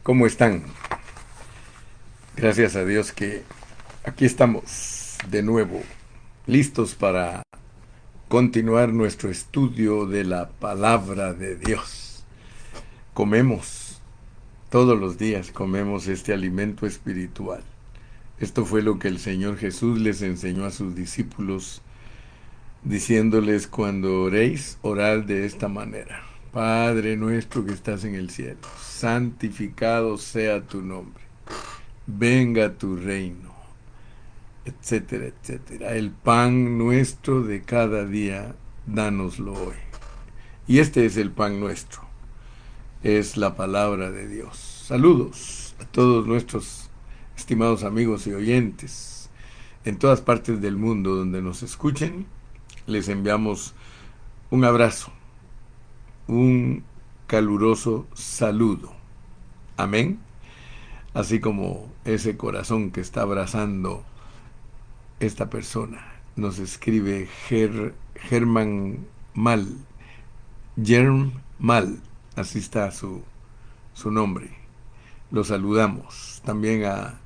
¿Cómo están? Gracias a Dios que aquí estamos de nuevo, listos para continuar nuestro estudio de la palabra de Dios. Comemos, todos los días comemos este alimento espiritual. Esto fue lo que el Señor Jesús les enseñó a sus discípulos, diciéndoles: cuando oréis, orad de esta manera: Padre nuestro que estás en el cielo, santificado sea tu nombre. Venga tu reino, etcétera, etcétera. El pan nuestro de cada día, dánoslo hoy. Y este es el pan nuestro, es la palabra de Dios. Saludos a todos nuestros estimados amigos y oyentes en todas partes del mundo donde nos escuchen. Les enviamos un abrazo, un caluroso saludo. Amén. Así como ese corazón que está abrazando esta persona. Nos escribe Germán Mal, Germ Mal, así está su nombre. Lo saludamos. También a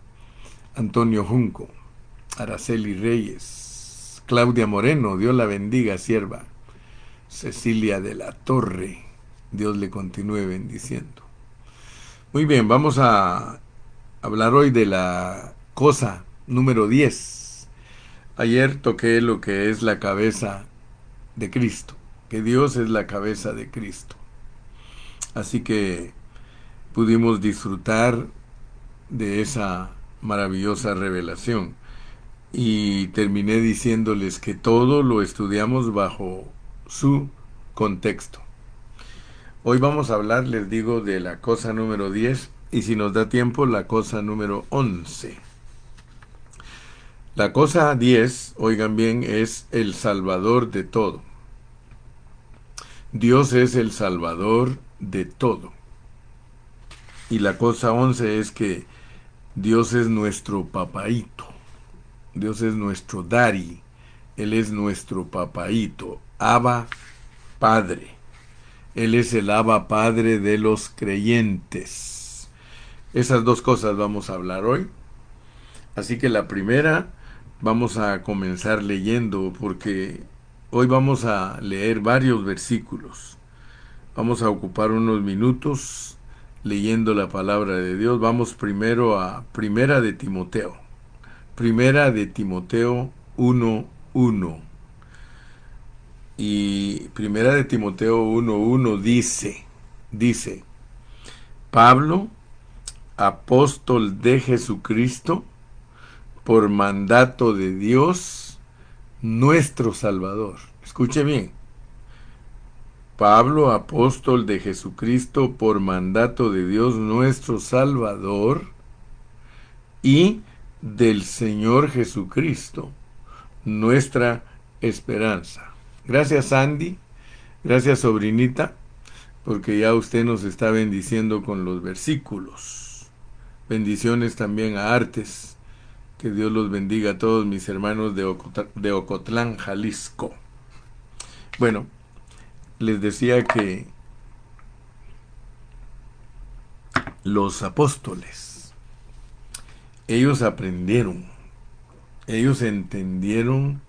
Antonio Junco, Araceli Reyes, Claudia Moreno, Dios la bendiga, sierva. Cecilia de la Torre, Dios le continúe bendiciendo. Muy bien, vamos a hablar hoy de la cosa número 10. Ayer toqué lo que es la cabeza de Cristo, que Dios es la cabeza de Cristo. Así que pudimos disfrutar de esa maravillosa revelación. Y terminé diciéndoles que todo lo estudiamos bajo su contexto. Hoy vamos a hablar, les digo, de la cosa número 10 y, si nos da tiempo, la cosa número 11. La cosa 10, oigan bien, es el Salvador de todo. Dios es el Salvador de todo. Y la cosa 11 es que Dios es nuestro papaíto. Dios es nuestro daddy. Él es nuestro papaíto. Abba Padre. Él es el Abba Padre de los creyentes. Esas dos cosas vamos a hablar hoy. Así que la primera vamos a comenzar leyendo, porque hoy vamos a leer varios versículos. Vamos a ocupar unos minutos leyendo la palabra de Dios. Vamos primero a Primera de Timoteo. Primera de Timoteo 1:1. Y Primera de Timoteo 1:1 dice: Pablo, apóstol de Jesucristo, por mandato de Dios, nuestro Salvador. Escuche bien. Pablo, apóstol de Jesucristo, por mandato de Dios, nuestro Salvador, y del Señor Jesucristo, nuestra esperanza. Gracias, Andy. Gracias, sobrinita, porque ya usted nos está bendiciendo con los versículos. Bendiciones también a Artes. Que Dios los bendiga a todos mis hermanos de Ocotlán, Jalisco. Bueno, les decía que los apóstoles, ellos aprendieron, ellos entendieron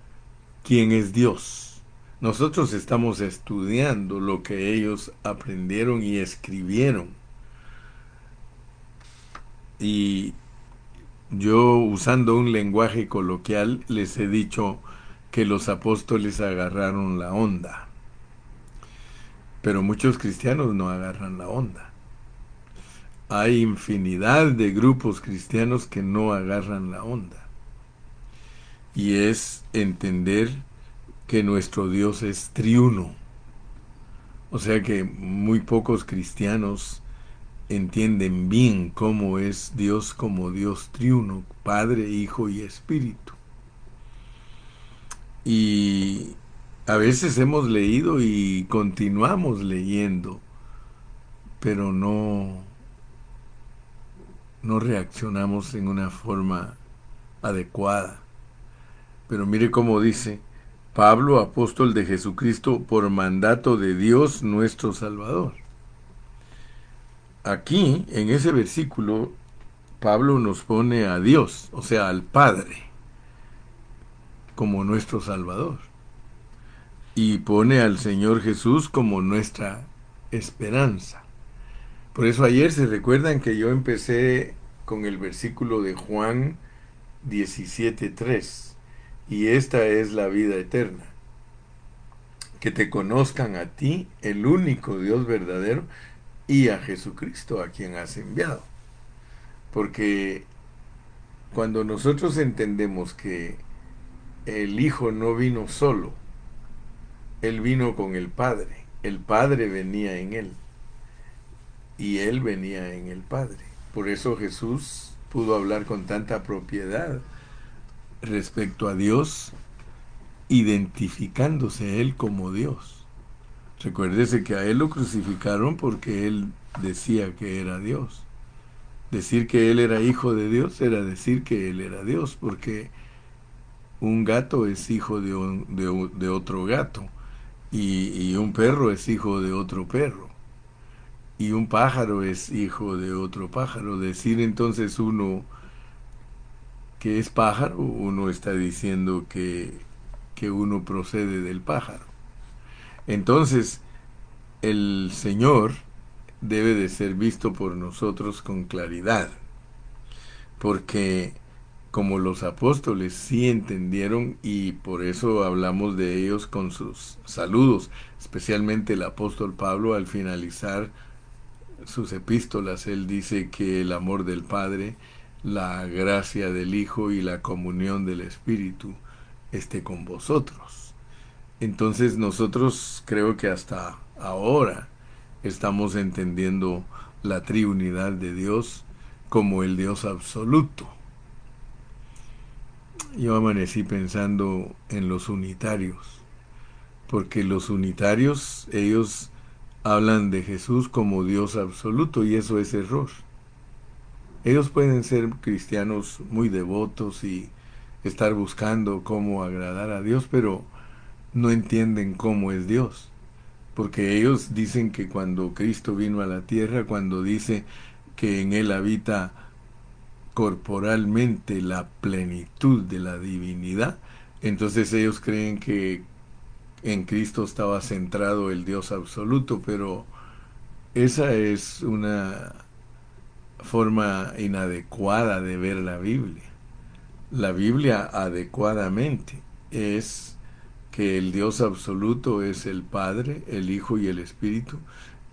quién es Dios. Nosotros estamos estudiando lo que ellos aprendieron y escribieron. Y yo, usando un lenguaje coloquial, les he dicho que los apóstoles agarraron la onda. Pero muchos cristianos no agarran la onda. Hay infinidad de grupos cristianos que no agarran la onda. Y es entender que nuestro Dios es triuno. O sea que muy pocos cristianos entienden bien cómo es Dios como Dios triuno, Padre, Hijo y Espíritu. Y a veces hemos leído y continuamos leyendo, pero no reaccionamos en una forma adecuada. Pero mire cómo dice: Pablo, apóstol de Jesucristo, por mandato de Dios nuestro Salvador. aquí, en ese versículo, Pablo nos pone a Dios, o sea, al Padre, como nuestro Salvador. Y pone al Señor Jesús como nuestra esperanza. Por eso ayer se recuerdan que yo empecé con el versículo de Juan 17:3. Y esta es la vida eterna, que te conozcan a ti, el único Dios verdadero, y a Jesucristo, a quien has enviado. Porque cuando nosotros entendemos que el Hijo no vino solo, Él vino con el Padre venía en Él, y Él venía en el Padre. Por eso Jesús pudo hablar con tanta propiedad respecto a Dios, identificándose Él como Dios. Recuérdese que a Él lo crucificaron porque Él decía que era Dios. Decir que Él era hijo de Dios era decir que Él era Dios, porque un gato es hijo de otro gato, y un perro es hijo de otro perro, y un pájaro es hijo de otro pájaro. Decir entonces uno que es pájaro, uno está diciendo que uno procede del pájaro. Entonces, el Señor debe de ser visto por nosotros con claridad, porque como los apóstoles sí entendieron, y por eso hablamos de ellos con sus saludos, especialmente el apóstol Pablo al finalizar sus epístolas, él dice que el amor del Padre, la gracia del Hijo y la comunión del Espíritu esté con vosotros. Entonces nosotros creo que hasta ahora estamos entendiendo la triunidad de Dios como el Dios absoluto. Yo amanecí pensando en los unitarios, porque los unitarios, ellos hablan de Jesús como Dios absoluto, y eso es error. Ellos pueden ser cristianos muy devotos y estar buscando cómo agradar a Dios, pero no entienden cómo es Dios. Porque ellos dicen que cuando Cristo vino a la tierra, cuando dice que en Él habita corporalmente la plenitud de la divinidad, entonces ellos creen que en Cristo estaba centrado el Dios absoluto, pero esa es una forma inadecuada de ver la Biblia. La Biblia adecuadamente es que el Dios absoluto es el Padre, el Hijo y el Espíritu,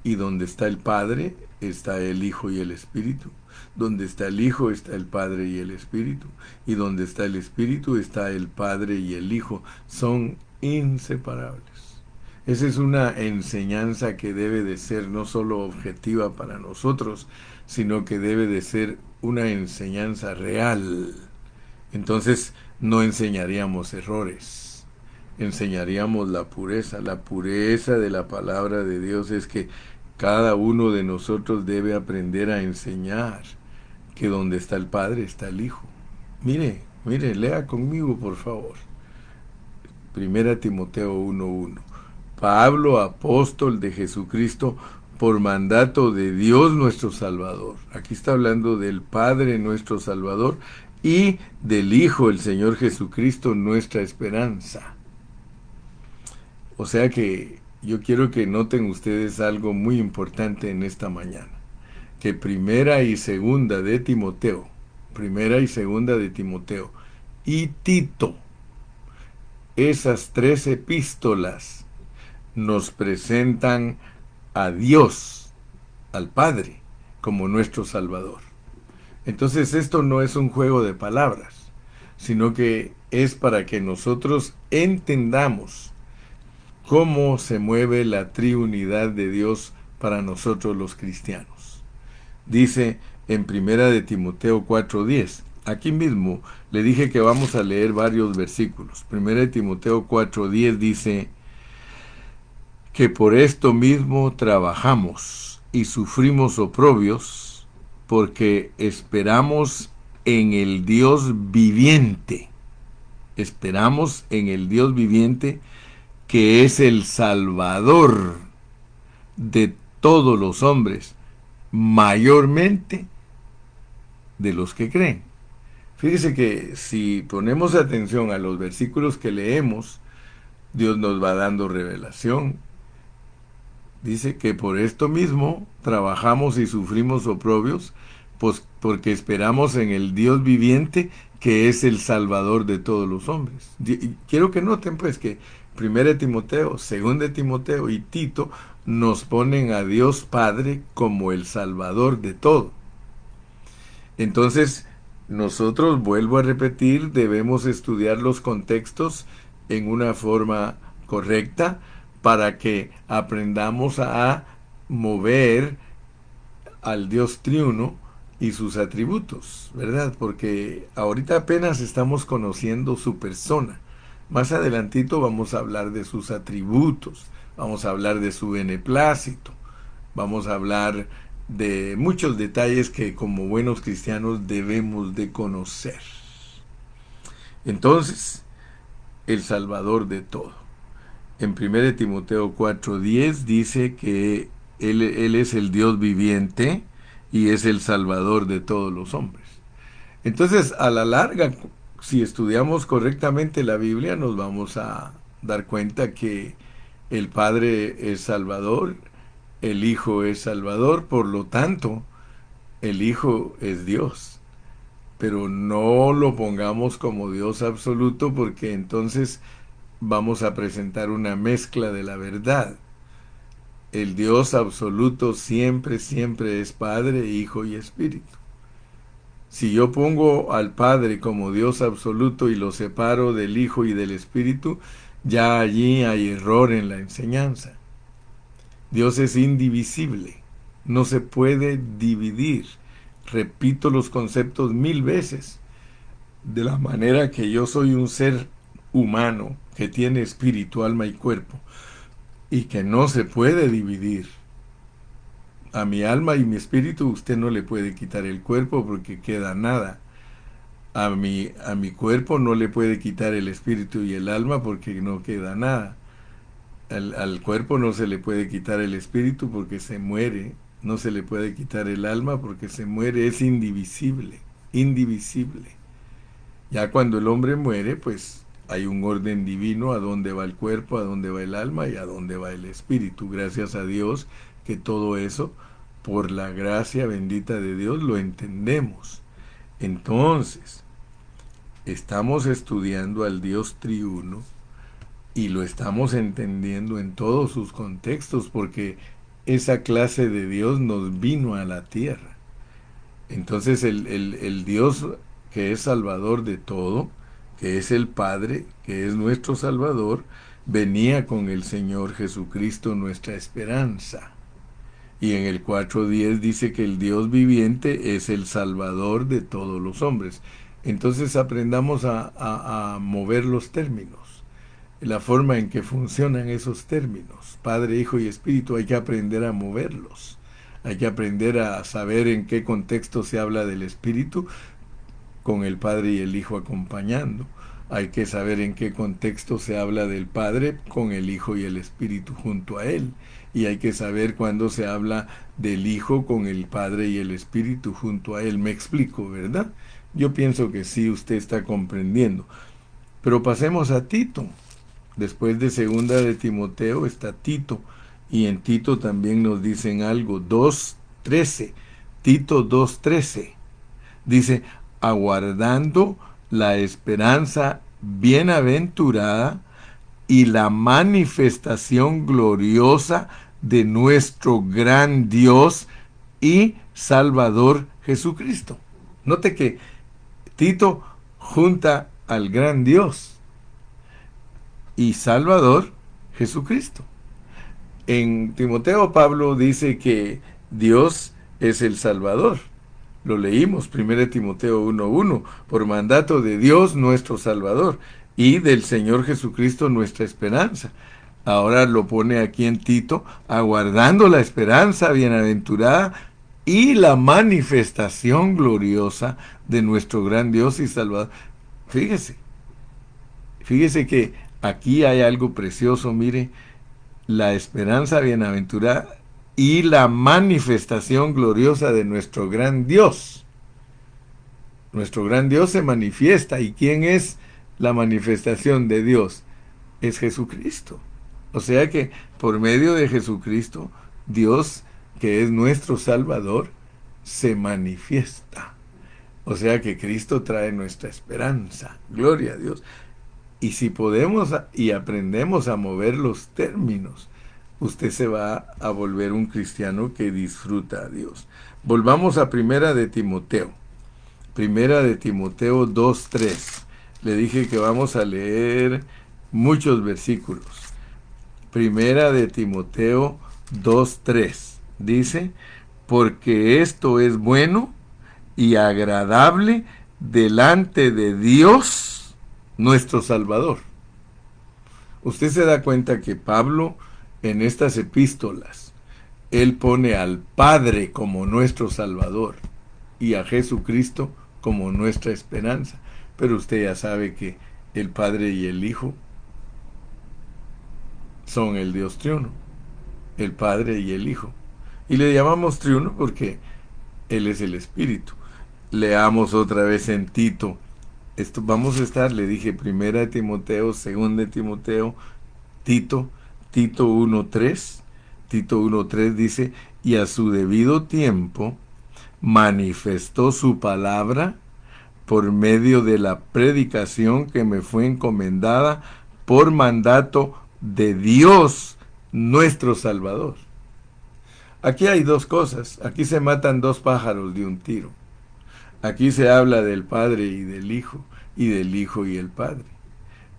y donde está el Padre está el Hijo y el Espíritu, donde está el Hijo está el Padre y el Espíritu, y donde está el Espíritu está el Padre y el Hijo, son inseparables. Esa es una enseñanza que debe de ser no solo objetiva para nosotros, sino que debe de ser una enseñanza real. Entonces no enseñaríamos errores, enseñaríamos la pureza. La pureza de la palabra de Dios es que cada uno de nosotros debe aprender a enseñar que donde está el Padre está el Hijo. Mire, lea conmigo por favor. 1 Timoteo 1:1. Pablo, apóstol de Jesucristo, por mandato de Dios nuestro Salvador. Aquí está hablando del Padre nuestro Salvador y del Hijo, el Señor Jesucristo, nuestra esperanza. O sea que yo quiero que noten ustedes algo muy importante en esta mañana, que primera y segunda de Timoteo y Tito, esas 3 epístolas nos presentan a Dios, al Padre, como nuestro Salvador. Entonces esto no es un juego de palabras, sino que es para que nosotros entendamos cómo se mueve la triunidad de Dios para nosotros los cristianos. Dice en 1 Timoteo 4:10, aquí mismo le dije que vamos a leer varios versículos. 1 Timoteo 4:10 dice que por esto mismo trabajamos y sufrimos oprobios, porque esperamos en el Dios viviente. Esperamos en el Dios viviente, que es el Salvador de todos los hombres, mayormente de los que creen. Fíjese que si ponemos atención a los versículos que leemos, Dios nos va dando revelación. Dice que por esto mismo trabajamos y sufrimos oprobios, pues porque esperamos en el Dios viviente, que es el Salvador de todos los hombres. Quiero que noten pues que 1 Timoteo, 2 Timoteo y Tito nos ponen a Dios Padre como el Salvador de todo. Entonces, nosotros, vuelvo a repetir, debemos estudiar los contextos en una forma correcta para que aprendamos a mover al Dios triuno y sus atributos, ¿verdad? Porque ahorita apenas estamos conociendo su persona. Más adelantito vamos a hablar de sus atributos, vamos a hablar de su beneplácito, vamos a hablar de muchos detalles que como buenos cristianos debemos de conocer. Entonces, el Salvador de todo. En 1 Timoteo 4:10 dice que él es el Dios viviente y es el Salvador de todos los hombres. Entonces, a la larga, si estudiamos correctamente la Biblia, nos vamos a dar cuenta que el Padre es Salvador, el Hijo es Salvador, por lo tanto, el Hijo es Dios. Pero no lo pongamos como Dios absoluto, porque entonces vamos a presentar una mezcla de la verdad. El Dios absoluto siempre, siempre es Padre, Hijo y Espíritu. Si yo pongo al Padre como Dios absoluto y lo separo del Hijo y del Espíritu, ya allí hay error en la enseñanza. Dios es indivisible, no se puede dividir. Repito los conceptos 1000 veces. De la manera que yo soy un ser humano que tiene espíritu, alma y cuerpo, y que no se puede dividir. A mi alma y mi espíritu usted no le puede quitar el cuerpo porque queda nada. A mi cuerpo no le puede quitar el espíritu y el alma porque no queda nada. Al cuerpo no se le puede quitar el espíritu porque se muere. No se le puede quitar el alma porque se muere. Es indivisible, indivisible. Ya cuando el hombre muere, pues hay un orden divino a dónde va el cuerpo, a dónde va el alma y a dónde va el espíritu. Gracias a Dios que todo eso, por la gracia bendita de Dios, lo entendemos. Entonces, estamos estudiando al Dios triuno y lo estamos entendiendo en todos sus contextos, porque esa clase de Dios nos vino a la tierra. Entonces el Dios que es Salvador de todo, que es el Padre, que es nuestro Salvador, venía con el Señor Jesucristo, nuestra esperanza. Y en el 4:10 dice que el Dios viviente es el Salvador de todos los hombres. Entonces aprendamos a mover los términos, la forma en que funcionan esos términos. Padre, Hijo y Espíritu, hay que aprender a moverlos. Hay que aprender a saber en qué contexto se habla del Espíritu, con el Padre y el Hijo acompañando. Hay que saber en qué contexto se habla del Padre con el Hijo y el Espíritu junto a Él. Y hay que saber cuándo se habla del Hijo con el Padre y el Espíritu junto a Él. Me explico, ¿verdad? Yo pienso que sí, usted está comprendiendo. Pero pasemos a Tito. Después de 2 Timoteo está Tito. Y en Tito también nos dicen algo. 2:13. Tito 2:13. Dice, aguardando la esperanza bienaventurada y la manifestación gloriosa de nuestro gran Dios y Salvador Jesucristo. Note que Tito junta al gran Dios y Salvador Jesucristo. En Timoteo, Pablo dice que Dios es el Salvador. Lo leímos, 1 Timoteo 1:1, por mandato de Dios nuestro Salvador y del Señor Jesucristo nuestra esperanza. Ahora lo pone aquí en Tito, aguardando la esperanza bienaventurada y la manifestación gloriosa de nuestro gran Dios y Salvador. Fíjese que aquí hay algo precioso, mire, la esperanza bienaventurada y la manifestación gloriosa de nuestro gran Dios. Nuestro gran Dios se manifiesta. ¿Y quién es la manifestación de Dios? Es Jesucristo. O sea que por medio de Jesucristo, Dios, que es nuestro Salvador, se manifiesta. O sea que Cristo trae nuestra esperanza. Gloria a Dios. Y si podemos y aprendemos a mover los términos, usted se va a volver un cristiano que disfruta a Dios. Volvamos a Primera de Timoteo. Primera de Timoteo 2:3. Le dije que vamos a leer muchos versículos. Primera de Timoteo 2:3. Dice, porque esto es bueno y agradable delante de Dios, nuestro Salvador. Usted se da cuenta que Pablo en estas epístolas, él pone al Padre como nuestro Salvador y a Jesucristo como nuestra esperanza. Pero usted ya sabe que el Padre y el Hijo son el Dios triuno, el Padre y el Hijo. Y le llamamos triuno porque Él es el Espíritu. Leamos otra vez en Tito. Esto vamos a estar, le dije, primera de Timoteo, segunda de Timoteo, Tito, Tito 1:3. Tito 1:3 dice, y a su debido tiempo manifestó su palabra por medio de la predicación que me fue encomendada por mandato de Dios, nuestro Salvador. Aquí hay dos cosas, aquí se matan dos pájaros de un tiro. Aquí se habla del Padre y del Hijo, y del Hijo y el Padre.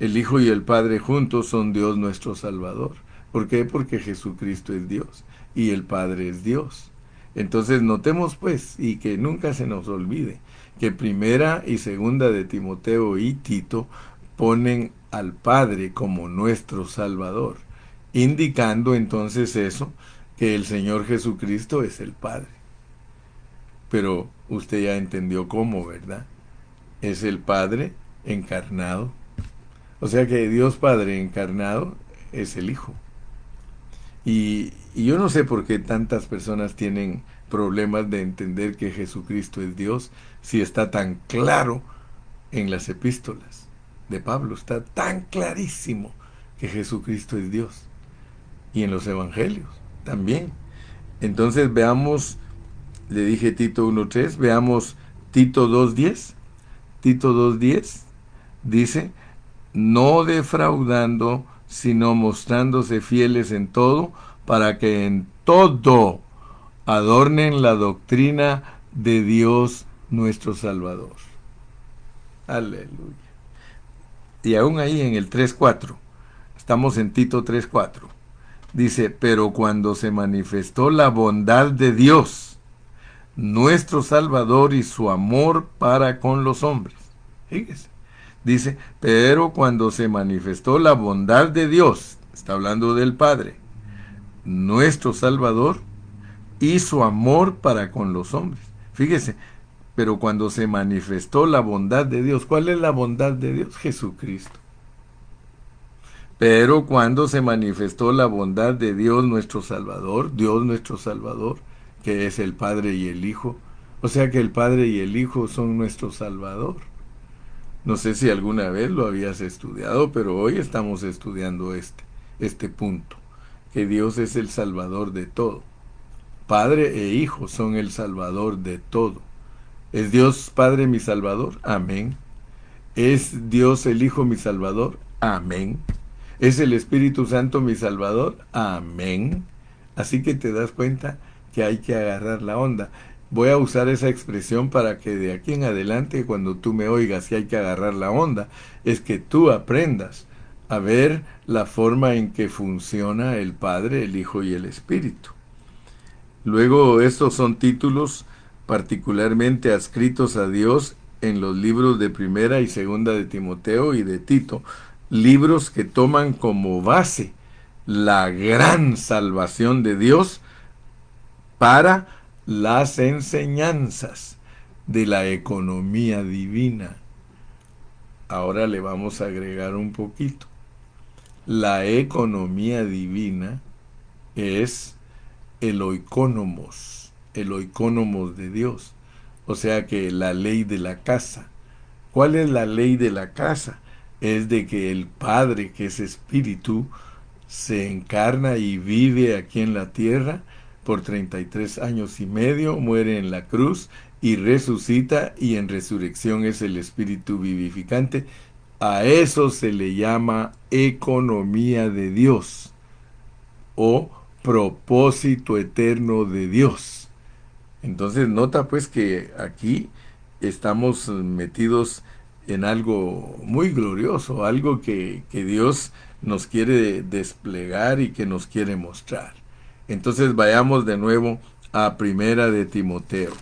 El Hijo y el Padre juntos son Dios nuestro Salvador. ¿Por qué? Porque Jesucristo es Dios y el Padre es Dios. Entonces notemos pues, y que nunca se nos olvide, que primera y segunda de Timoteo y Tito ponen al Padre como nuestro Salvador, indicando entonces eso, que el Señor Jesucristo es el Padre. Pero usted ya entendió cómo, ¿verdad? Es el Padre encarnado. O sea que Dios Padre encarnado es el Hijo. Y yo no sé por qué tantas personas tienen problemas de entender que Jesucristo es Dios si está tan claro en las epístolas de Pablo. Está tan clarísimo que Jesucristo es Dios. Y en los evangelios también. Entonces veamos, le dije Tito 1:3, veamos Tito 2:10. Tito 2:10 dice, no defraudando, sino mostrándose fieles en todo, para que en todo adornen la doctrina de Dios nuestro Salvador. Aleluya. Y aún ahí en el 3:4, estamos en Tito 3:4, dice, pero cuando se manifestó la bondad de Dios, nuestro Salvador y su amor para con los hombres. Fíjese. Dice, pero cuando se manifestó la bondad de Dios, está hablando del Padre, nuestro Salvador, y su amor para con los hombres. Fíjese, pero cuando se manifestó la bondad de Dios, ¿cuál es la bondad de Dios? Jesucristo. Pero cuando se manifestó la bondad de Dios nuestro Salvador, que es el Padre y el Hijo, o sea que el Padre y el Hijo son nuestro Salvador. No sé si alguna vez lo habías estudiado, pero hoy estamos estudiando este punto, que Dios es el Salvador de todo. Padre e Hijo son el Salvador de todo. ¿Es Dios Padre mi Salvador? Amén. ¿Es Dios el Hijo mi Salvador? Amén. ¿Es el Espíritu Santo mi Salvador? Amén. Así que te das cuenta que hay que agarrar la onda. Voy a usar esa expresión para que de aquí en adelante, cuando tú me oigas y hay que agarrar la onda, es que tú aprendas a ver la forma en que funciona el Padre, el Hijo y el Espíritu. Luego, estos son títulos particularmente adscritos a Dios en los libros de Primera y Segunda de Timoteo y de Tito, libros que toman como base la gran salvación de Dios para las enseñanzas de la economía divina. Ahora le vamos a agregar un poquito. La economía divina es el oikónomos de Dios. O sea que la ley de la casa. ¿Cuál es la ley de la casa? Es de que el Padre, que es espíritu, se encarna y vive aquí en la tierra por 33 años y medio, muere en la cruz y resucita, y en resurrección es el espíritu vivificante. A eso se le llama economía de Dios o propósito eterno de Dios. Entonces nota pues que aquí estamos metidos en algo muy glorioso, algo que Dios nos quiere desplegar y que nos quiere mostrar. Entonces vayamos de nuevo a Primera de Timoteo.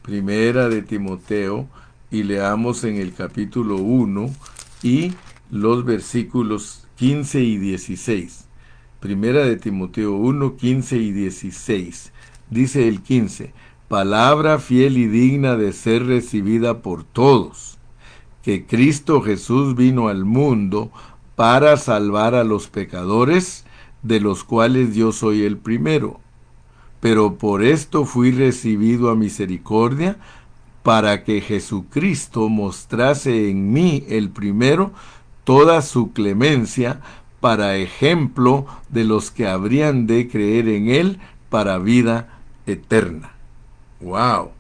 Primera de Timoteo, y leamos en el capítulo 1 y los versículos 15 y 16. Primera de Timoteo 1, 15 y 16. Dice el 15: palabra fiel y digna de ser recibida por todos, que Cristo Jesús vino al mundo para salvar a los pecadores, de los cuales yo soy el primero. Pero por esto fui recibido a misericordia, para que Jesucristo mostrase en mí el primero toda su clemencia, para ejemplo de los que habrían de creer en él para vida eterna. ¡Wow!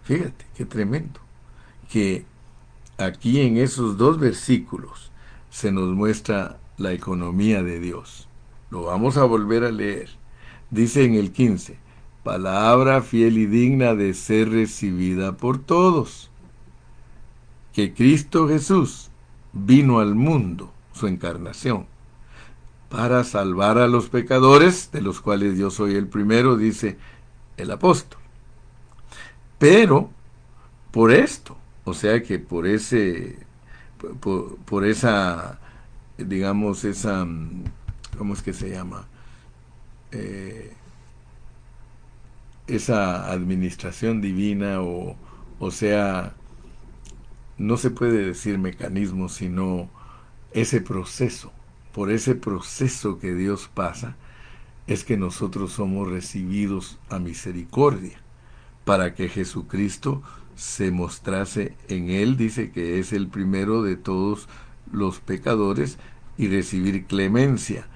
Fíjate, qué tremendo. Que aquí en esos dos versículos se nos muestra la economía de Dios. Lo vamos a volver a leer. Dice en el 15: palabra fiel y digna de ser recibida por todos, que Cristo Jesús vino al mundo, su encarnación, para salvar a los pecadores, de los cuales yo soy el primero, dice el apóstol. Pero por esto, o sea que por esa, digamos, esa, ¿cómo es que se llama? Esa administración divina, o sea, no se puede decir mecanismo, sino ese proceso. Por ese proceso que Dios pasa, es que nosotros somos recibidos a misericordia, para que Jesucristo se mostrase en él, dice que es el primero de todos los pecadores, y recibir clemencia,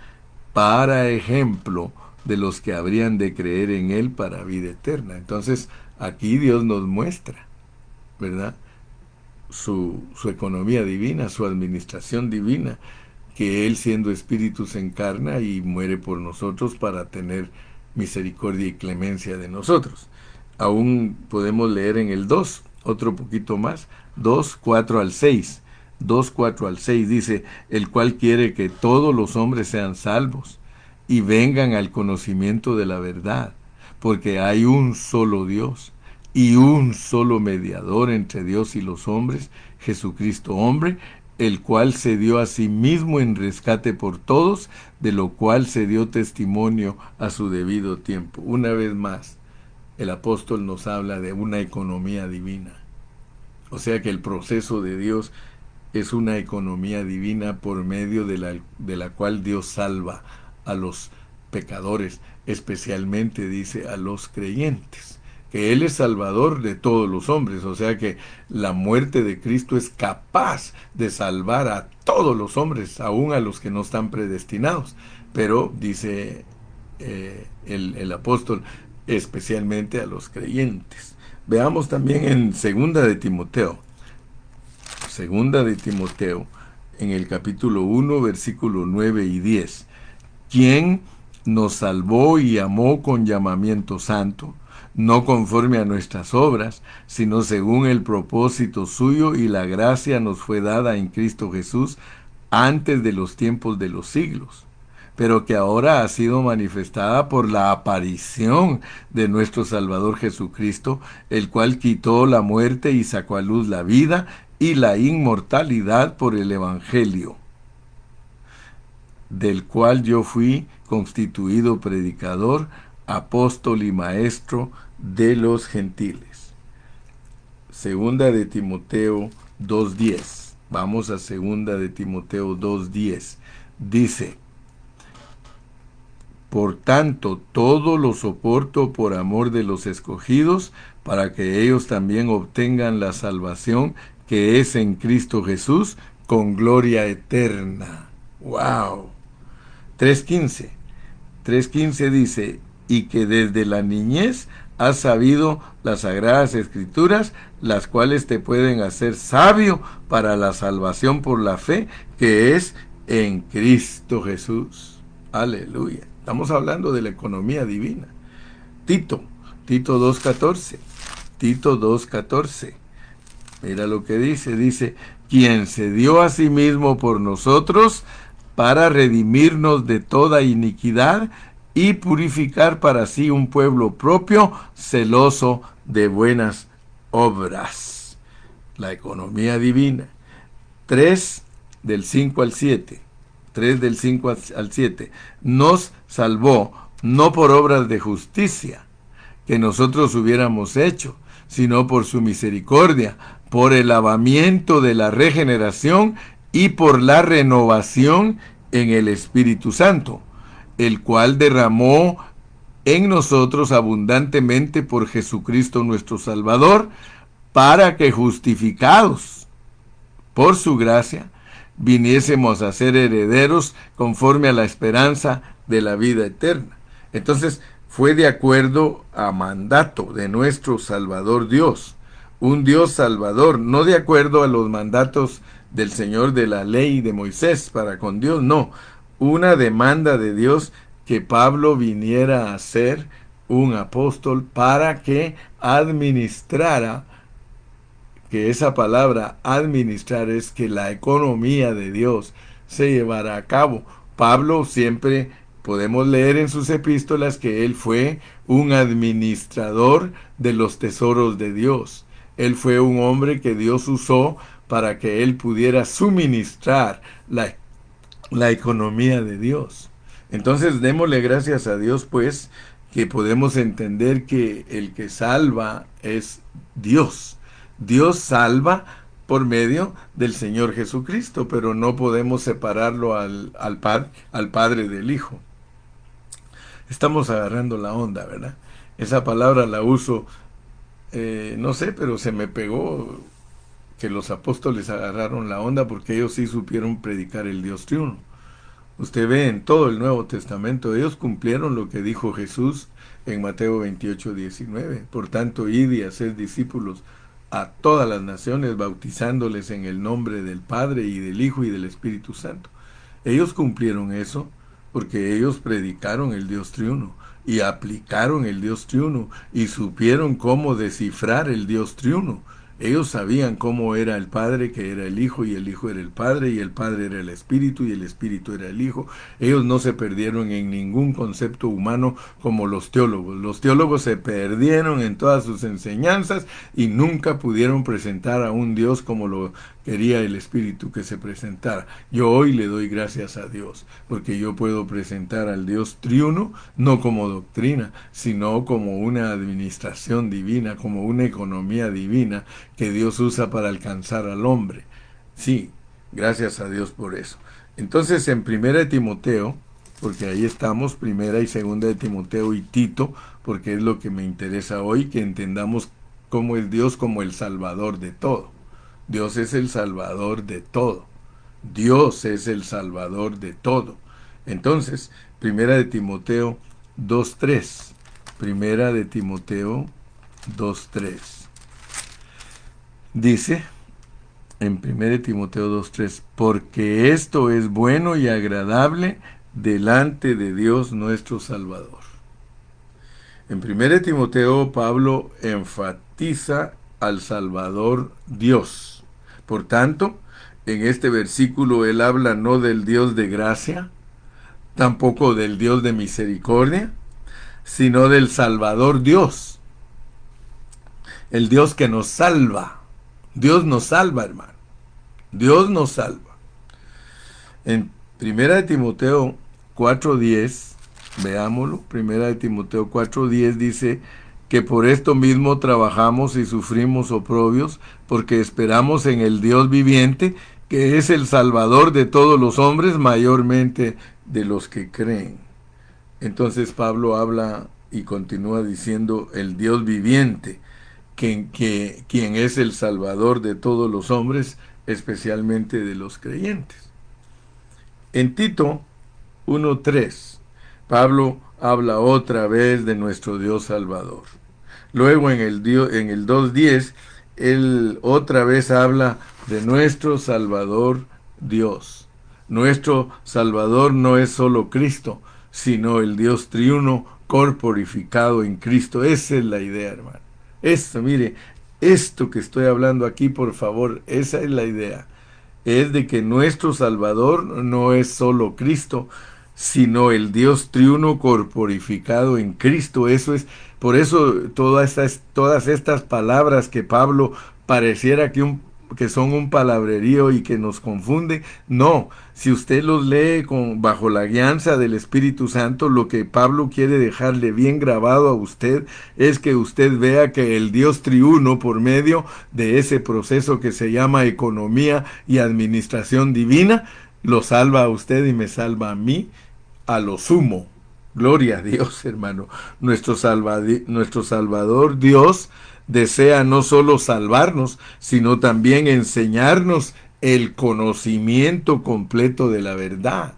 para ejemplo de los que habrían de creer en él para vida eterna. Entonces, aquí Dios nos muestra, ¿verdad?, su economía divina, su administración divina, que él, siendo espíritu, se encarna y muere por nosotros para tener misericordia y clemencia de nosotros. Aún podemos leer en el 2, otro poquito más, 2, 4 al 6. 2, 4 al 6 dice: el cual quiere que todos los hombres sean salvos y vengan al conocimiento de la verdad, porque hay un solo Dios y un solo mediador entre Dios y los hombres, Jesucristo hombre, el cual se dio a sí mismo en rescate por todos, de lo cual se dio testimonio a su debido tiempo. Una vez más, el apóstol nos habla de una economía divina. O sea que el proceso de Dios es una economía divina por medio de la cual Dios salva a los pecadores, especialmente, dice, a los creyentes, que Él es salvador de todos los hombres. O sea que la muerte de Cristo es capaz de salvar a todos los hombres, aún a los que no están predestinados. Pero, dice el apóstol, especialmente a los creyentes. Veamos también en Segunda de Timoteo, en el capítulo 1, versículo 9 y 10. Quien nos salvó y amó con llamamiento santo, no conforme a nuestras obras, sino según el propósito suyo, y la gracia nos fue dada en Cristo Jesús antes de los tiempos de los siglos, pero que ahora ha sido manifestada por la aparición de nuestro Salvador Jesucristo, el cual quitó la muerte y sacó a luz la vida y la inmortalidad por el Evangelio, del cual yo fui constituido predicador, apóstol y maestro de los gentiles. Segunda de Timoteo 2:10. Vamos a Segunda de Timoteo 2:10. Dice: Por tanto, todo lo soporto por amor de los escogidos, para que ellos también obtengan la salvación que es en Cristo Jesús, con gloria eterna. ¡Wow! 3.15. 3.15 dice, y que desde la niñez has sabido las sagradas escrituras, las cuales te pueden hacer sabio para la salvación por la fe que es en Cristo Jesús. Aleluya. Estamos hablando de la economía divina. Tito 2.14. Tito 2.14. Mira lo que dice, quien se dio a sí mismo por nosotros para redimirnos de toda iniquidad y purificar para sí un pueblo propio, celoso de buenas obras. La economía divina. 3 del 5 al 7. 3 del 5 al 7. Nos salvó, no por obras de justicia que nosotros hubiéramos hecho, sino por su misericordia, por el lavamiento de la regeneración y por la renovación en el Espíritu Santo, el cual derramó en nosotros abundantemente por Jesucristo nuestro Salvador, para que justificados por su gracia, viniésemos a ser herederos conforme a la esperanza de la vida eterna. Entonces, fue de acuerdo a mandato de nuestro Salvador Dios, un Dios salvador, no de acuerdo a los mandatos del Señor de la ley de Moisés para con Dios, no, una demanda de Dios que Pablo viniera a ser un apóstol para que administrara, que esa palabra administrar es que la economía de Dios se llevara a cabo. Pablo siempre podemos leer en sus epístolas que él fue un administrador de los tesoros de Dios. Él fue un hombre que Dios usó para que él pudiera suministrar la economía de Dios. Entonces, démosle gracias a Dios, pues, que podemos entender que el que salva es Dios. Dios salva por medio del Señor Jesucristo, pero no podemos separarlo al Padre del Hijo. Estamos agarrando la onda, ¿verdad? Esa palabra la uso, no sé, pero se me pegó que los apóstoles agarraron la onda porque ellos sí supieron predicar el Dios triuno. Usted ve en todo el Nuevo Testamento, ellos cumplieron lo que dijo Jesús en Mateo 28:19. Por tanto, id y haced discípulos a todas las naciones, bautizándoles en el nombre del Padre y del Hijo y del Espíritu Santo. Ellos cumplieron eso porque ellos predicaron el Dios triuno y aplicaron el Dios triuno y supieron cómo descifrar el Dios triuno. Ellos sabían cómo era el Padre, que era el Hijo, y el Hijo era el Padre, y el Padre era el Espíritu, y el Espíritu era el Hijo. Ellos no se perdieron en ningún concepto humano como los teólogos. Los teólogos se perdieron en todas sus enseñanzas y nunca pudieron presentar a un Dios como lo quería el Espíritu que se presentara. Yo hoy le doy gracias a Dios, porque yo puedo presentar al Dios triuno, no como doctrina, sino como una administración divina, como una economía divina, que Dios usa para alcanzar al hombre. Sí, gracias a Dios por eso. Entonces, en 1 Timoteo, porque ahí estamos, 1 y 2 de Timoteo y Tito, porque es lo que me interesa hoy, que entendamos cómo es Dios como el Salvador de todo. Dios es el Salvador de todo. Dios es el Salvador de todo. Entonces, 1 Timoteo 2:3. 1 Timoteo 2:3. Dice en 1 Timoteo 2:3, porque esto es bueno y agradable delante de Dios nuestro Salvador. En 1 Timoteo, Pablo enfatiza al Salvador Dios. Por tanto, en este versículo él habla no del Dios de gracia, tampoco del Dios de misericordia, sino del Salvador Dios. El Dios que nos salva. Dios nos salva, hermano. Dios nos salva. En 1 Timoteo 4:10, veámoslo, 1 Timoteo 4:10 dice que por esto mismo trabajamos y sufrimos oprobios, porque esperamos en el Dios viviente, que es el Salvador de todos los hombres, mayormente de los que creen. Entonces Pablo habla y continúa diciendo el Dios viviente, quien es el Salvador de todos los hombres, especialmente de los creyentes. En Tito 1:3, Pablo habla otra vez de nuestro Dios Salvador. Luego en el 2:10, él otra vez habla de nuestro Salvador Dios. Nuestro Salvador no es solo Cristo, sino el Dios triuno corporificado en Cristo. Esa es la idea, hermano. Esto, mire, esto que estoy hablando aquí, por favor, esa es la idea. Es de que nuestro Salvador no es solo Cristo, sino el Dios triuno corporificado en Cristo. Eso es, por eso todas estas palabras que Pablo pareciera que son un palabrerío y que nos confunden. No, si usted los lee bajo la guianza del Espíritu Santo, lo que Pablo quiere dejarle bien grabado a usted es que usted vea que el Dios triuno, por medio de ese proceso que se llama economía y administración divina, lo salva a usted y me salva a mí a lo sumo. Gloria a Dios, hermano. Nuestro Salvador Dios desea no solo salvarnos, sino también enseñarnos el conocimiento completo de la verdad.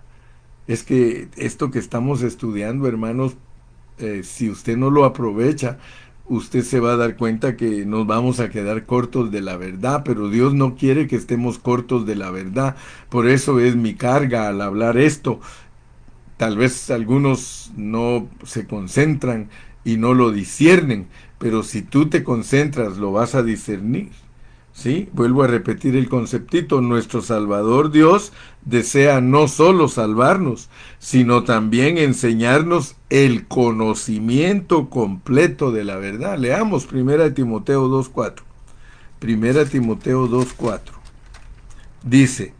Es que esto que estamos estudiando, hermanos, si usted no lo aprovecha, usted se va a dar cuenta que nos vamos a quedar cortos de la verdad, pero Dios no quiere que estemos cortos de la verdad. Por eso es mi carga al hablar esto. Tal vez algunos no se concentran y no lo disciernen, pero si tú te concentras lo vas a discernir. ¿Sí? Vuelvo a repetir el conceptito. Nuestro Salvador Dios desea no solo salvarnos, sino también enseñarnos el conocimiento completo de la verdad. Leamos 1 Timoteo 2:4. 1 Timoteo 2:4. Dice: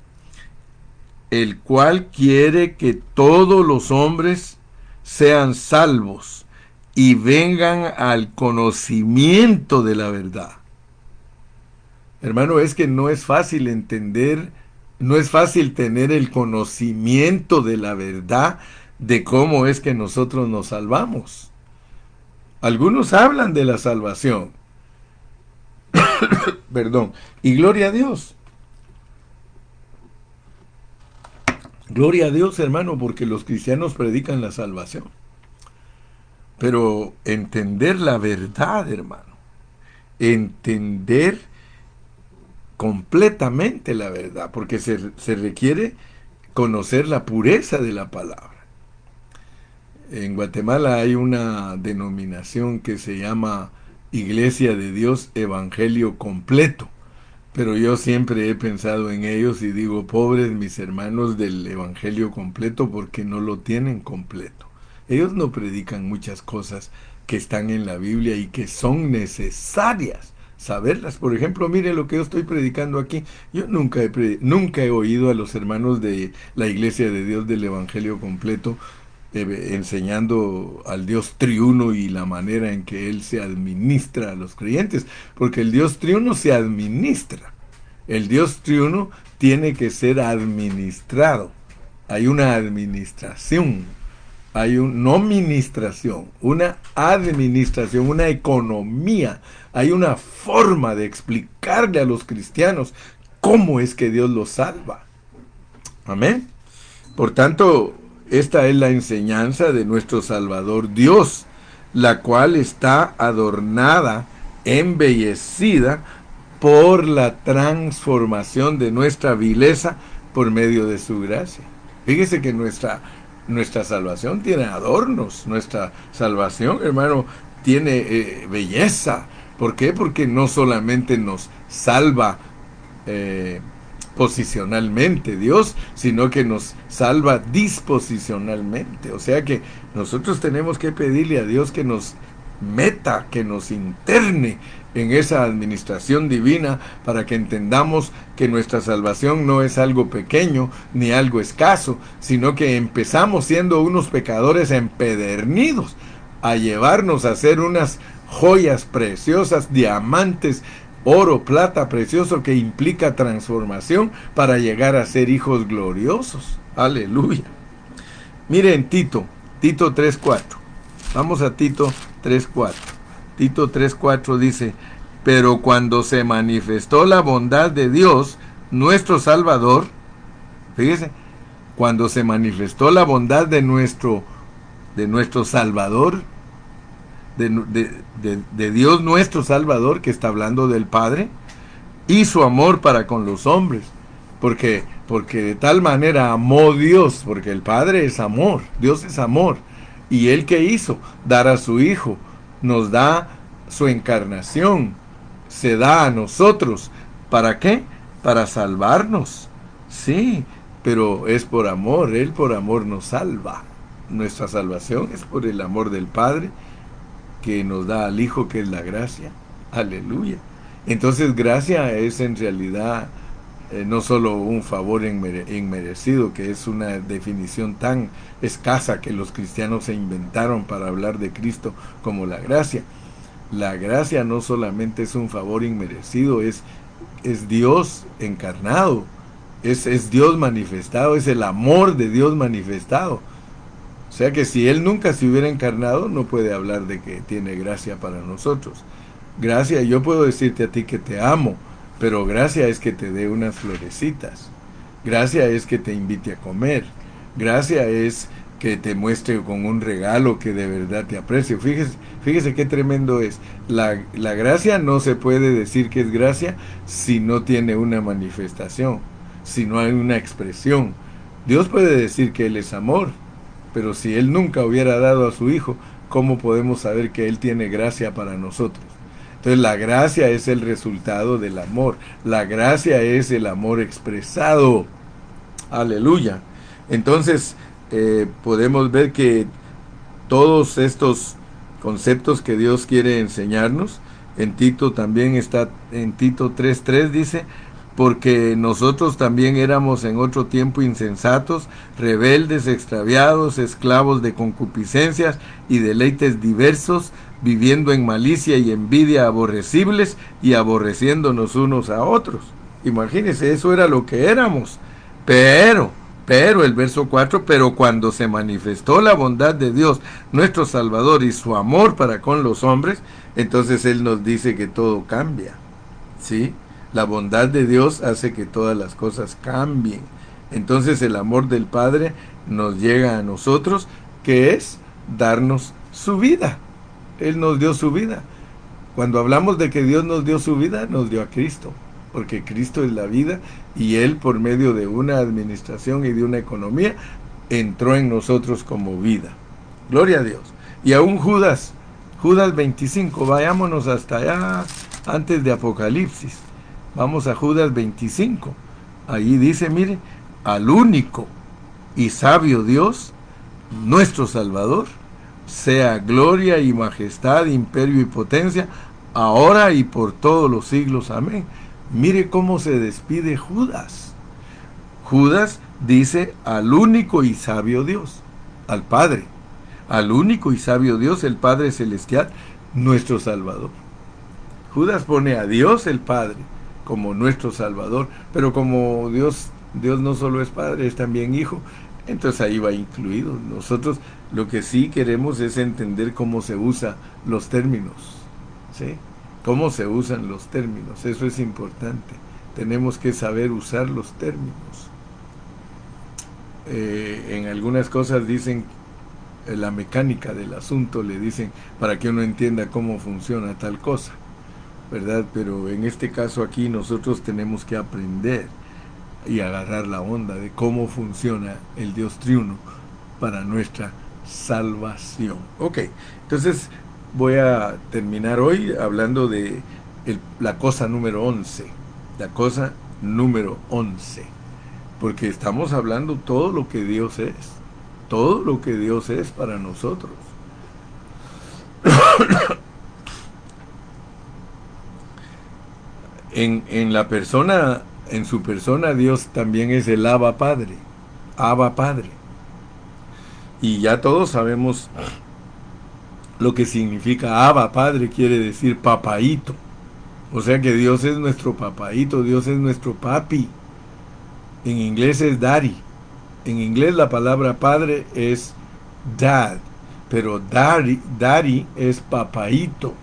el cual quiere que todos los hombres sean salvos y vengan al conocimiento de la verdad. Hermano, es que no es fácil entender, no es fácil tener el conocimiento de la verdad de cómo es que nosotros nos salvamos. Algunos hablan de la salvación, perdón, y gloria a Dios. Gloria a Dios, hermano, porque los cristianos predican la salvación. Pero entender la verdad, hermano, entender completamente la verdad, porque se requiere conocer la pureza de la palabra. En Guatemala hay una denominación que se llama Iglesia de Dios Evangelio Completo, pero yo siempre he pensado en ellos y digo, pobres mis hermanos del Evangelio Completo, porque no lo tienen completo. Ellos no predican muchas cosas que están en la Biblia y que son necesarias saberlas. Por ejemplo, mire lo que yo estoy predicando aquí. Yo nunca he oído a los hermanos de la Iglesia de Dios del Evangelio Completo enseñando al Dios triuno y la manera en que Él se administra a los creyentes, porque el Dios triuno se administra. El Dios triuno tiene que ser administrado. Hay una administración, no ministración, una administración, una economía. Hay una forma de explicarle a los cristianos cómo es que Dios los salva. Amén. Por tanto, esta es la enseñanza de nuestro Salvador Dios, la cual está adornada, embellecida por la transformación de nuestra vileza por medio de su gracia. Fíjese que nuestra salvación tiene adornos, nuestra salvación, hermano, tiene belleza. ¿Por qué? Porque no solamente nos salva posicionalmente Dios, sino que nos salva disposicionalmente. O sea que nosotros tenemos que pedirle a Dios que nos meta, que nos interne en esa administración divina, para que entendamos que nuestra salvación no es algo pequeño ni algo escaso, sino que empezamos siendo unos pecadores empedernidos a llevarnos a ser unas joyas preciosas, diamantes, oro, plata precioso, que implica transformación para llegar a ser hijos gloriosos. Aleluya. Miren Tito Tito 3:4. Vamos a Tito 3:4. Tito 3:4 dice: pero cuando se manifestó la bondad de Dios, nuestro Salvador, fíjese, cuando se manifestó la bondad de nuestro Salvador, de Dios nuestro Salvador, que está hablando del Padre, y su amor para con los hombres, porque de tal manera amó Dios, porque el Padre es amor, Dios es amor, y Él ¿qué hizo? Dar a su Hijo, nos da su encarnación, se da a nosotros, ¿para qué? Para salvarnos, sí, pero es por amor, Él por amor nos salva, nuestra salvación es por el amor del Padre, que nos da al Hijo, que es la gracia, aleluya. Entonces gracia es en realidad no solo un favor inmerecido, que es una definición tan escasa que los cristianos se inventaron para hablar de Cristo como la gracia. La gracia no solamente es un favor inmerecido, es Dios encarnado, es Dios manifestado, es el amor de Dios manifestado. O sea que si Él nunca se hubiera encarnado, no puede hablar de que tiene gracia para nosotros. Gracia, yo puedo decirte a ti que te amo, pero gracia es que te dé unas florecitas. Gracia es que te invite a comer. Gracia es que te muestre con un regalo que de verdad te aprecio. Fíjese qué tremendo es. La gracia no se puede decir que es gracia si no tiene una manifestación, si no hay una expresión. Dios puede decir que Él es amor, pero si Él nunca hubiera dado a su Hijo, ¿cómo podemos saber que Él tiene gracia para nosotros? Entonces la gracia es el resultado del amor. La gracia es el amor expresado. Aleluya. Entonces podemos ver que todos estos conceptos que Dios quiere enseñarnos, en Tito también está, en Tito 3:3 dice: porque nosotros también éramos en otro tiempo insensatos, rebeldes, extraviados, esclavos de concupiscencias y deleites diversos, viviendo en malicia y envidia aborrecibles y aborreciéndonos unos a otros. Imagínense, eso era lo que éramos. Pero el verso 4, pero cuando se manifestó la bondad de Dios, nuestro Salvador, y su amor para con los hombres, entonces Él nos dice que todo cambia, ¿sí? La bondad de Dios hace que todas las cosas cambien. Entonces el amor del Padre nos llega a nosotros, que es darnos su vida. Él nos dio su vida. Cuando hablamos de que Dios nos dio su vida, nos dio a Cristo, porque Cristo es la vida, y Él, por medio de una administración y de una economía, entró en nosotros como vida. Gloria a Dios. Y aún Judas 25, vayámonos hasta allá, antes de Apocalipsis. Vamos a Judas 25. Ahí dice, mire, al único y sabio Dios, nuestro Salvador, sea gloria y majestad, imperio y potencia, ahora y por todos los siglos. Amén. Mire cómo se despide Judas. Judas dice al único y sabio Dios, al Padre, al único y sabio Dios, el Padre Celestial, nuestro Salvador. Judas pone a Dios el Padre como nuestro Salvador, pero como Dios no solo es Padre, es también Hijo, entonces ahí va incluido. Nosotros lo que sí queremos es entender cómo se usan los términos, ¿sí? Cómo se usan los términos, eso es importante. Tenemos que saber usar los términos. En algunas cosas dicen la mecánica del asunto, le dicen para que uno entienda cómo funciona tal cosa, ¿verdad? Pero en este caso aquí nosotros tenemos que aprender y agarrar la onda de cómo funciona el Dios triuno para nuestra salvación. Ok, entonces voy a terminar hoy hablando de la cosa número 11. La cosa número 11. Porque estamos hablando todo lo que Dios es. Todo lo que Dios es para nosotros. En la persona, en su persona, Dios también es el Abba Padre. Abba Padre. Y ya todos sabemos lo que significa Abba Padre, quiere decir papaíto. O sea que Dios es nuestro papaíto, Dios es nuestro papi. En inglés es daddy. En inglés la palabra padre es dad, pero daddy es papaito.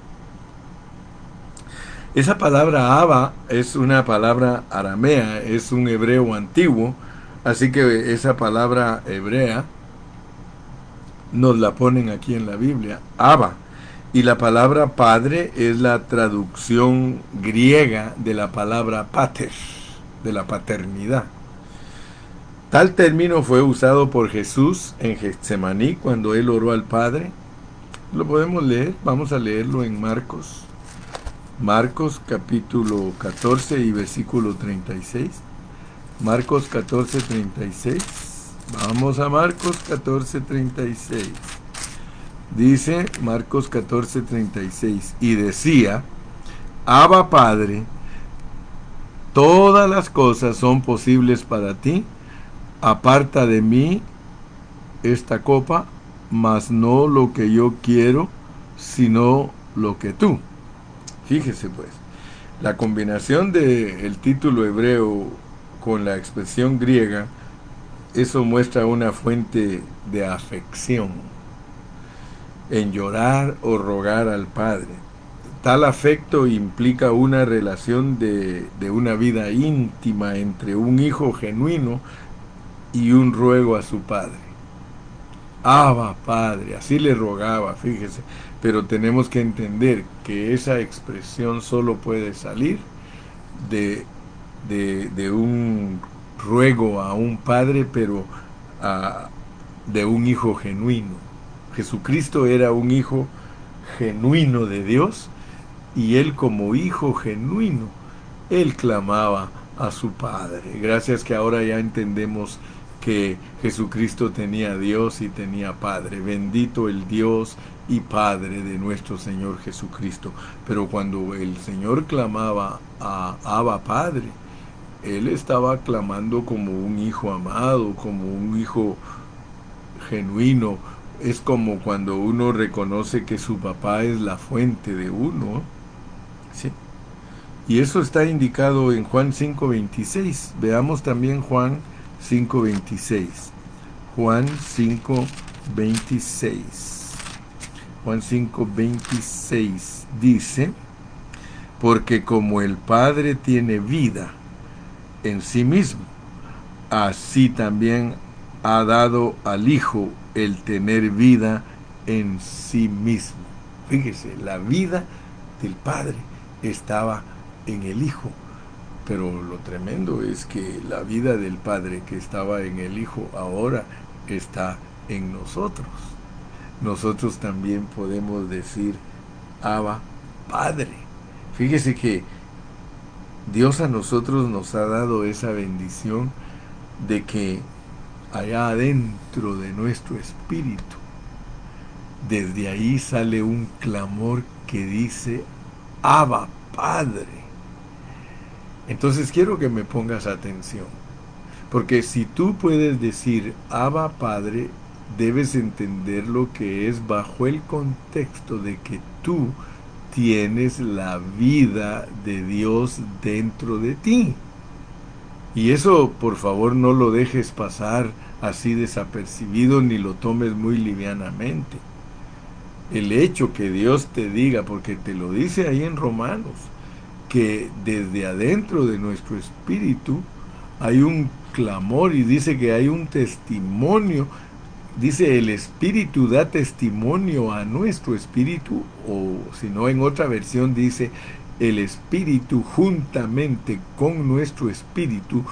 Esa palabra Abba es una palabra aramea, es un hebreo antiguo, así que esa palabra hebrea nos la ponen aquí en la Biblia, Abba. Y la palabra padre es la traducción griega de la palabra pater, de la paternidad. Tal término fue usado por Jesús en Getsemaní cuando él oró al Padre. Lo podemos leer, vamos a leerlo en Marcos. Marcos capítulo 14 y versículo 36. Marcos 14, 36. Vamos a Marcos 14, 36. Dice Marcos 14, 36. Y decía, Abba Padre, todas las cosas son posibles para ti. Aparta de mí esta copa, mas no lo que yo quiero, sino lo que tú. Fíjese pues, la combinación del título hebreo con la expresión griega, eso muestra una fuente de afección en llorar o rogar al Padre. Tal afecto implica una relación de una vida íntima entre un hijo genuino y un ruego a su Padre. Abba, Padre, así le rogaba, fíjese. Pero tenemos que entender que esa expresión solo puede salir de un ruego a un padre, pero de un hijo genuino. Jesucristo era un hijo genuino de Dios y él como hijo genuino, él clamaba a su Padre. Gracias que ahora ya entendemos que Jesucristo tenía Dios y tenía Padre. Bendito el Dios y Padre de nuestro Señor Jesucristo. Pero cuando el Señor clamaba a Abba Padre, Él estaba clamando como un hijo amado, como un hijo genuino. Es como cuando uno reconoce que su papá es la fuente de uno, ¿sí? Y eso está indicado en Juan 5:26. Veamos también Juan 5:26. Juan 5:26. Juan 5:26 dice, porque como el Padre tiene vida en sí mismo, así también ha dado al Hijo el tener vida en sí mismo. Fíjese, la vida del Padre estaba en el Hijo. Pero lo tremendo es que la vida del Padre que estaba en el Hijo ahora está en nosotros. Nosotros también podemos decir Abba Padre. Fíjese que Dios a nosotros nos ha dado esa bendición de que allá adentro de nuestro espíritu, desde ahí sale un clamor que dice Abba Padre. Entonces quiero que me pongas atención, porque si tú puedes decir Abba Padre, debes entender lo que es bajo el contexto de que tú tienes la vida de Dios dentro de ti. Y eso, por favor, no lo dejes pasar así desapercibido ni lo tomes muy livianamente. El hecho que Dios te diga, porque te lo dice ahí en Romanos, que desde adentro de nuestro espíritu hay un clamor y dice que hay un testimonio. Dice, el espíritu da testimonio a nuestro espíritu, o si no, en otra versión dice, el espíritu juntamente con nuestro espíritu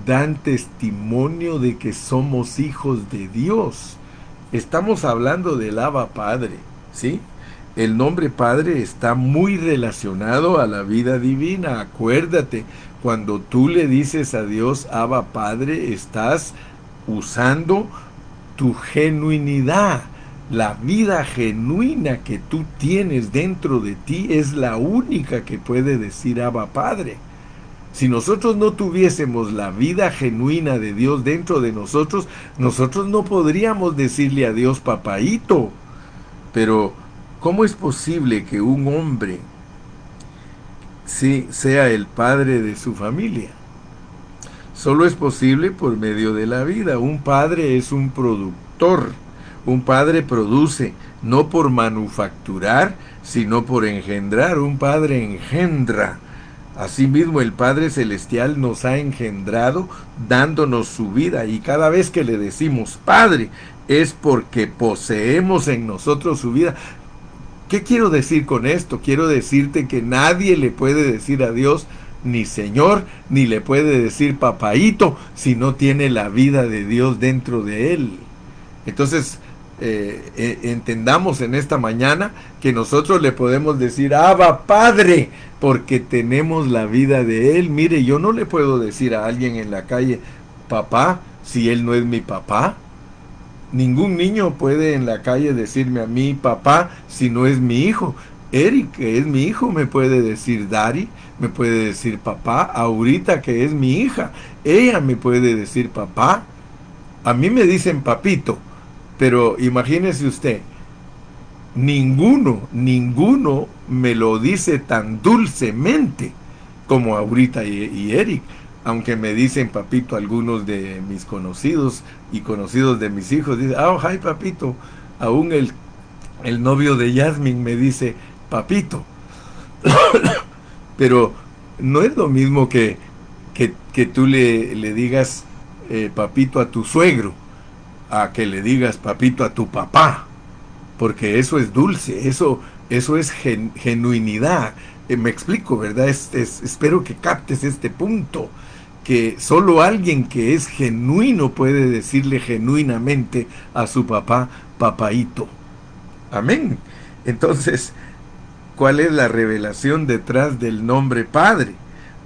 dan testimonio de que somos hijos de Dios. Estamos hablando del Abba Padre, ¿sí? El nombre Padre está muy relacionado a la vida divina. Acuérdate, cuando tú le dices a Dios Abba Padre, estás usando tu genuinidad. La vida genuina que tú tienes dentro de ti es la única que puede decir Abba Padre. Si nosotros no tuviésemos la vida genuina de Dios dentro de nosotros, nosotros no podríamos decirle a Dios papaíto. Pero ¿cómo es posible que un hombre sea el padre de su familia? Solo es posible por medio de la vida. Un padre es un productor. Un padre produce, no por manufacturar, sino por engendrar. Un padre engendra. Asimismo, el Padre Celestial nos ha engendrado dándonos su vida, y cada vez que le decimos Padre es porque poseemos en nosotros su vida. ¿Qué quiero decir con esto? Quiero decirte que nadie le puede decir a Dios ni Señor, ni le puede decir papaíto si no tiene la vida de Dios dentro de él. Entonces, entendamos en esta mañana que nosotros le podemos decir Abba Padre, porque tenemos la vida de Él. Mire, yo no le puedo decir a alguien en la calle papá si Él no es mi papá. Ningún niño puede en la calle decirme a mí papá si no es mi hijo. Eric, que es mi hijo, me puede decir Dari, me puede decir papá. Ahorita, que es mi hija, ella me puede decir papá. A mí me dicen papito, pero imagínese usted, ninguno me lo dice tan dulcemente como ahorita y Eric. Aunque me dicen papito algunos de mis conocidos y conocidos de mis hijos, dicen, hi papito. Aún el novio de Yasmin me dice papito. Pero no es lo mismo que tú le digas papito a tu suegro, a que le digas papito a tu papá, porque eso es dulce, eso es genuinidad. Me explico, ¿verdad? Espero que captes este punto, que solo alguien que es genuino puede decirle genuinamente a su papá, papaíto. Amén. Entonces, ¿cuál es la revelación detrás del nombre Padre?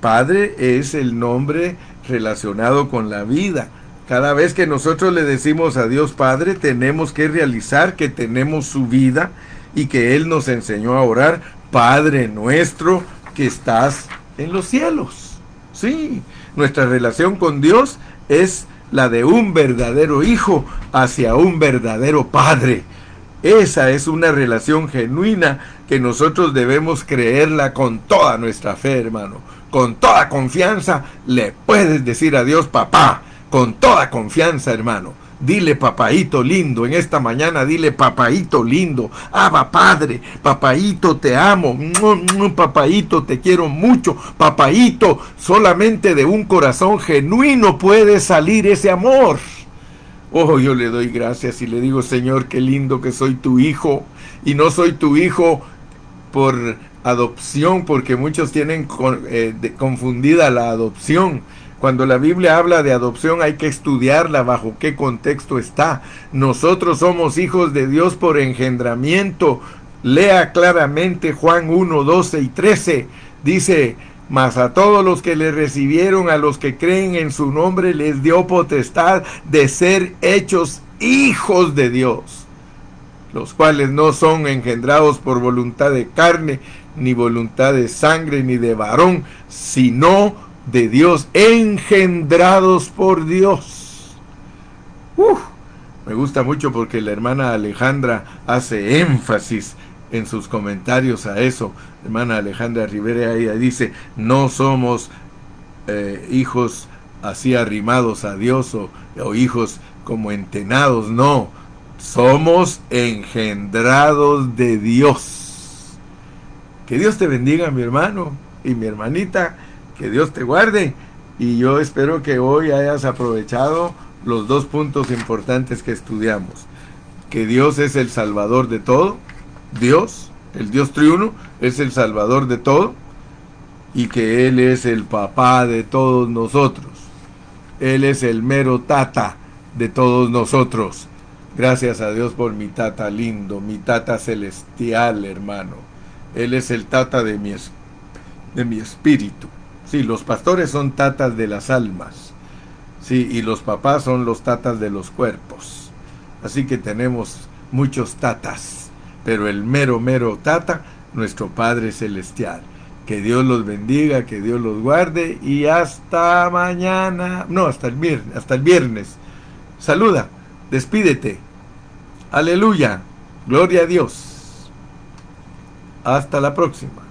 Padre es el nombre relacionado con la vida. Cada vez que nosotros le decimos a Dios Padre, tenemos que realizar que tenemos su vida y que Él nos enseñó a orar, Padre nuestro que estás en los cielos. Sí, nuestra relación con Dios es la de un verdadero hijo hacia un verdadero padre. Esa es una relación genuina que nosotros debemos creerla con toda nuestra fe, hermano. Con toda confianza le puedes decir a Dios papá, con toda confianza, hermano. Dile papaíto lindo, en esta mañana dile papaíto lindo, Abba Padre, papaíto te amo, papaíto te quiero mucho, papaíto, solamente de un corazón genuino puede salir ese amor. Oh, yo le doy gracias y le digo, Señor, qué lindo que soy tu hijo, y no soy tu hijo por adopción, porque muchos tienen confundida la adopción. Cuando la Biblia habla de adopción hay que estudiarla bajo qué contexto está. Nosotros somos hijos de Dios por engendramiento. Lea claramente Juan 1, 12 y 13. Dice, mas a todos los que le recibieron, a los que creen en su nombre, les dio potestad de ser hechos hijos de Dios, los cuales no son engendrados por voluntad de carne, ni voluntad de sangre, ni de varón, sino de Dios, engendrados por Dios. Me gusta mucho porque la hermana Alejandra hace énfasis en sus comentarios a eso. Hermana Alejandra Rivera, ella dice, no somos hijos así arrimados a Dios o hijos como entenados, no, somos engendrados de Dios. Que Dios te bendiga, mi hermano y mi hermanita. Que Dios te guarde, y yo espero que hoy hayas aprovechado los dos puntos importantes que estudiamos. Que Dios es el Salvador de todo, Dios, el Dios triuno, es el Salvador de todo, y que Él es el papá de todos nosotros. Él es el mero tata de todos nosotros. Gracias a Dios por mi tata lindo, mi tata celestial, hermano. Él es el tata de mi espíritu. Sí, los pastores son tatas de las almas. Sí, y los papás son los tatas de los cuerpos. Así que tenemos muchos tatas, pero el mero tata, nuestro Padre Celestial. Que Dios los bendiga, que Dios los guarde, y hasta mañana, no, hasta el viernes. Saluda, despídete. Aleluya, gloria a Dios. Hasta la próxima.